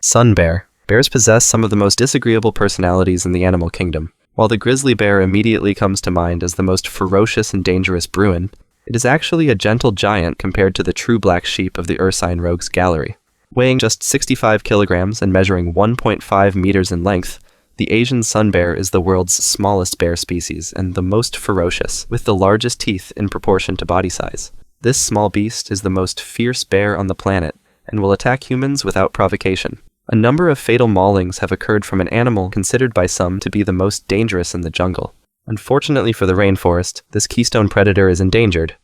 Sun bear. Bears possess some of the most disagreeable personalities in the animal kingdom. While the grizzly bear immediately comes to mind as the most ferocious and dangerous Bruin, it is actually a gentle giant compared to the true black sheep of the Ursine Rogues gallery. Weighing just 65 kilograms and measuring 1.5 meters in length, the Asian sun bear is the world's smallest bear species and the most ferocious, with the largest teeth in proportion to body size. This small beast is the most fierce bear on the planet and will attack humans without provocation. A number of fatal maulings have occurred from an animal considered by some to be the most dangerous in the jungle. Unfortunately for the rainforest, this keystone predator is endangered.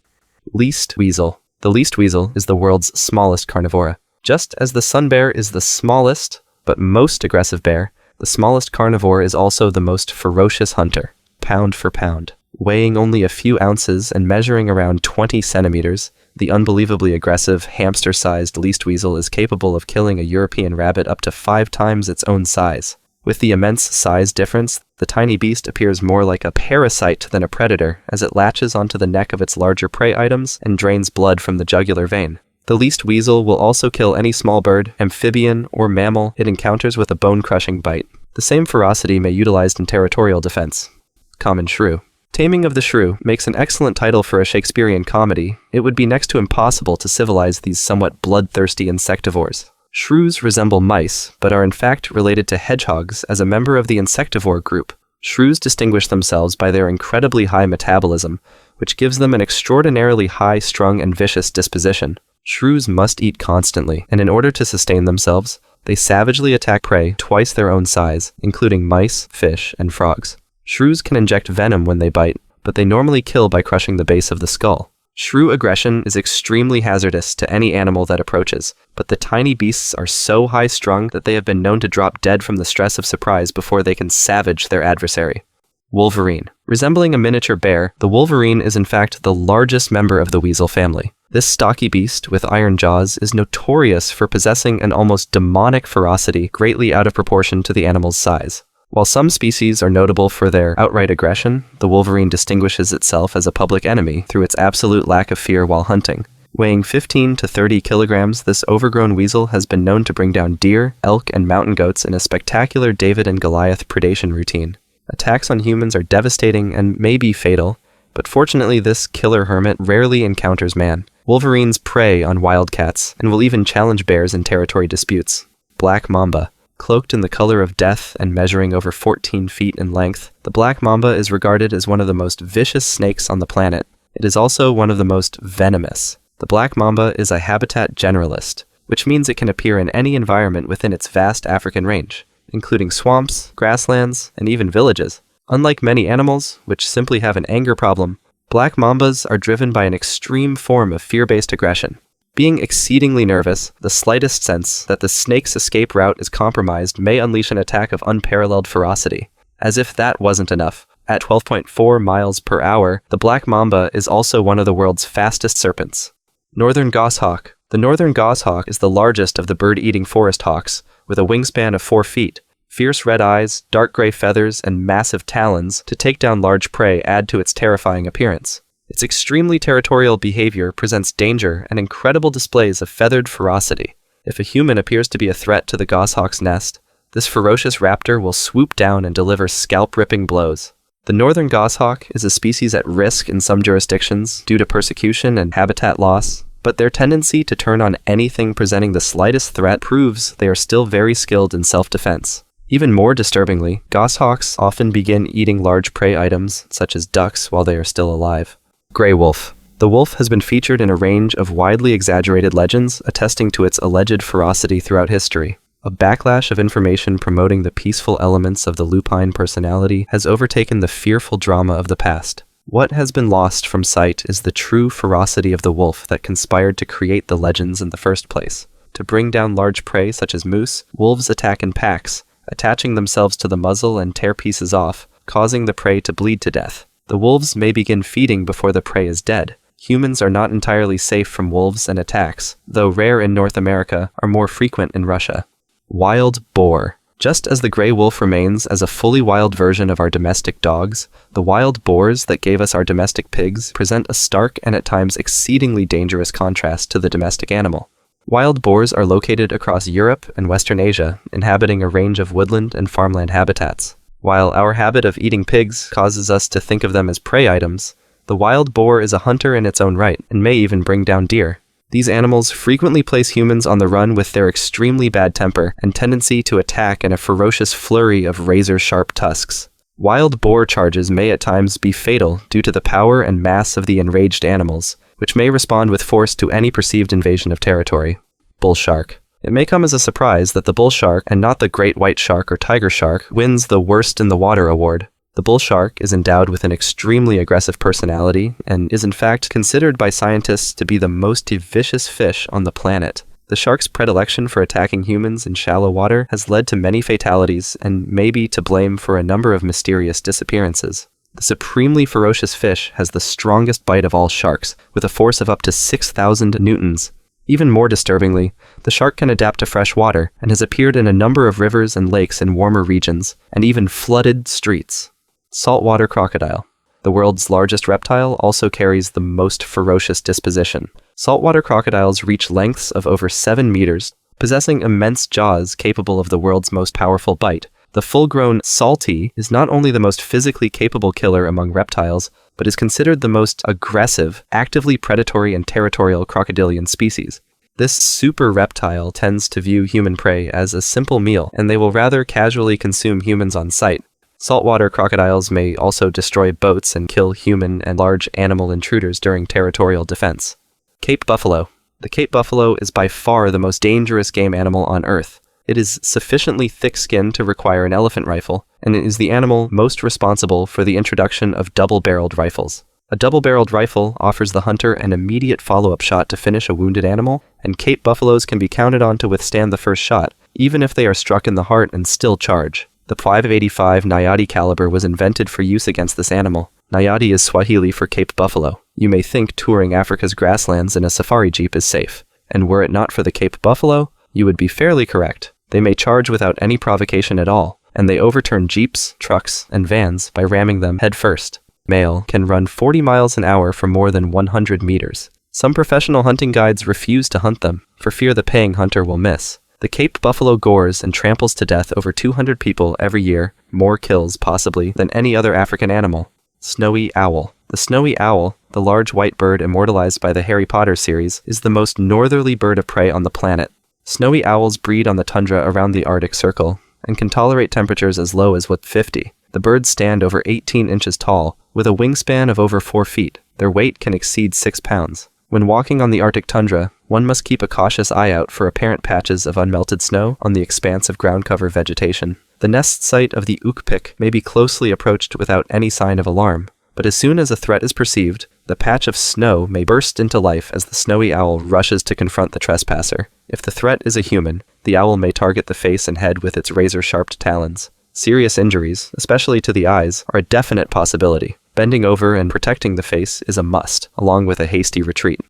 Least weasel. The least weasel is the world's smallest carnivora. Just as the sun bear is the smallest, but most aggressive bear, the smallest carnivore is also the most ferocious hunter, pound for pound. Weighing only a few ounces and measuring around 20 centimeters, the unbelievably aggressive, hamster-sized least weasel is capable of killing a European rabbit up to 5 times its own size. With the immense size difference, the tiny beast appears more like a parasite than a predator as it latches onto the neck of its larger prey items and drains blood from the jugular vein. The least weasel will also kill any small bird, amphibian, or mammal it encounters with a bone-crushing bite. The same ferocity may be utilized in territorial defense. Common shrew. Taming of the Shrew makes an excellent title for a Shakespearean comedy. It would be next to impossible to civilize these somewhat bloodthirsty insectivores. Shrews resemble mice, but are in fact related to hedgehogs as a member of the insectivore group. Shrews distinguish themselves by their incredibly high metabolism, which gives them an extraordinarily high-strung and vicious disposition. Shrews must eat constantly, and in order to sustain themselves, they savagely attack prey twice their own size, including mice, fish, and frogs. Shrews can inject venom when they bite, but they normally kill by crushing the base of the skull. Shrew aggression is extremely hazardous to any animal that approaches, but the tiny beasts are so high-strung that they have been known to drop dead from the stress of surprise before they can savage their adversary. Wolverine. Resembling a miniature bear, the wolverine is in fact the largest member of the weasel family. This stocky beast with iron jaws is notorious for possessing an almost demonic ferocity greatly out of proportion to the animal's size. While some species are notable for their outright aggression, the wolverine distinguishes itself as a public enemy through its absolute lack of fear while hunting. Weighing 15 to 30 kilograms, this overgrown weasel has been known to bring down deer, elk, and mountain goats in a spectacular David and Goliath predation routine. Attacks on humans are devastating and may be fatal, but fortunately this killer hermit rarely encounters man. Wolverines prey on wildcats and will even challenge bears in territory disputes. Black Mamba. Cloaked in the color of death and measuring over 14 feet in length, the black mamba is regarded as one of the most vicious snakes on the planet. It is also one of the most venomous. The black mamba is a habitat generalist, which means it can appear in any environment within its vast African range, including swamps, grasslands, and even villages. Unlike many animals, which simply have an anger problem, black mambas are driven by an extreme form of fear-based aggression. Being exceedingly nervous, the slightest sense that the snake's escape route is compromised may unleash an attack of unparalleled ferocity. As if that wasn't enough, at 12.4 miles per hour, the black mamba is also one of the world's fastest serpents. Northern goshawk. The northern goshawk is the largest of the bird-eating forest hawks, with a wingspan of 4 feet. Fierce red eyes, dark gray feathers, and massive talons to take down large prey add to its terrifying appearance. Its extremely territorial behavior presents danger and incredible displays of feathered ferocity. If a human appears to be a threat to the goshawk's nest, this ferocious raptor will swoop down and deliver scalp-ripping blows. The northern goshawk is a species at risk in some jurisdictions due to persecution and habitat loss, but their tendency to turn on anything presenting the slightest threat proves they are still very skilled in self-defense. Even more disturbingly, goshawks often begin eating large prey items, such as ducks, while they are still alive. Gray wolf. The wolf has been featured in a range of widely exaggerated legends attesting to its alleged ferocity throughout history. A backlash of information promoting the peaceful elements of the lupine personality has overtaken the fearful drama of the past. What has been lost from sight is the true ferocity of the wolf that conspired to create the legends in the first place. To bring down large prey such as moose, wolves attack in packs, attaching themselves to the muzzle and tear pieces off, causing the prey to bleed to death. The wolves may begin feeding before the prey is dead. Humans are not entirely safe from wolves and attacks, though rare in North America, are more frequent in Russia. Wild boar. Just as the gray wolf remains as a fully wild version of our domestic dogs, the wild boars that gave us our domestic pigs present a stark and at times exceedingly dangerous contrast to the domestic animal. Wild boars are located across Europe and Western Asia, inhabiting a range of woodland and farmland habitats. While our habit of eating pigs causes us to think of them as prey items, the wild boar is a hunter in its own right and may even bring down deer. These animals frequently place humans on the run with their extremely bad temper and tendency to attack in a ferocious flurry of razor-sharp tusks. Wild boar charges may at times be fatal due to the power and mass of the enraged animals, which may respond with force to any perceived invasion of territory. Bull shark. It may come as a surprise that the bull shark, and not the great white shark or tiger shark, wins the Worst in the Water award. The bull shark is endowed with an extremely aggressive personality and is in fact considered by scientists to be the most vicious fish on the planet. The shark's predilection for attacking humans in shallow water has led to many fatalities and may be to blame for a number of mysterious disappearances. The supremely ferocious fish has the strongest bite of all sharks, with a force of up to 6,000 newtons. Even more disturbingly, the shark can adapt to fresh water and has appeared in a number of rivers and lakes in warmer regions, and even flooded streets. Saltwater crocodile. The world's largest reptile also carries the most ferocious disposition. Saltwater crocodiles reach lengths of over 7 meters, possessing immense jaws capable of the world's most powerful bite. The full-grown salty is not only the most physically capable killer among reptiles, but is considered the most aggressive, actively predatory and territorial crocodilian species. This super reptile tends to view human prey as a simple meal, and they will rather casually consume humans on sight. Saltwater crocodiles may also destroy boats and kill human and large animal intruders during territorial defense. Cape buffalo. The Cape buffalo is by far the most dangerous game animal on Earth. It is sufficiently thick-skinned to require an elephant rifle, and it is the animal most responsible for the introduction of double-barreled rifles. A double-barreled rifle offers the hunter an immediate follow-up shot to finish a wounded animal, and Cape buffaloes can be counted on to withstand the first shot, even if they are struck in the heart and still charge. The .585 Nayati caliber was invented for use against this animal. Nayati is Swahili for Cape buffalo. You may think touring Africa's grasslands in a safari jeep is safe, and were it not for the Cape buffalo, you would be fairly correct. They may charge without any provocation at all, and they overturn jeeps, trucks, and vans by ramming them headfirst. Male can run 40 miles an hour for more than 100 meters. Some professional hunting guides refuse to hunt them, for fear the paying hunter will miss. The Cape buffalo gores and tramples to death over 200 people every year, more kills possibly than any other African animal. Snowy owl. The snowy owl, the large white bird immortalized by the Harry Potter series, is the most northerly bird of prey on the planet. Snowy owls breed on the tundra around the Arctic Circle, and can tolerate temperatures as low as 50. The birds stand over 18 inches tall, with a wingspan of over 4 feet. Their weight can exceed 6 pounds. When walking on the Arctic tundra, one must keep a cautious eye out for apparent patches of unmelted snow on the expanse of ground cover vegetation. The nest site of the ookpik may be closely approached without any sign of alarm, but as soon as a threat is perceived, the patch of snow may burst into life as the snowy owl rushes to confront the trespasser. If the threat is a human, the owl may target the face and head with its razor-sharp talons. Serious injuries, especially to the eyes, are a definite possibility. Bending over and protecting the face is a must, along with a hasty retreat.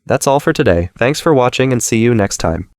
That's all for today. Thanks for watching and see you next time.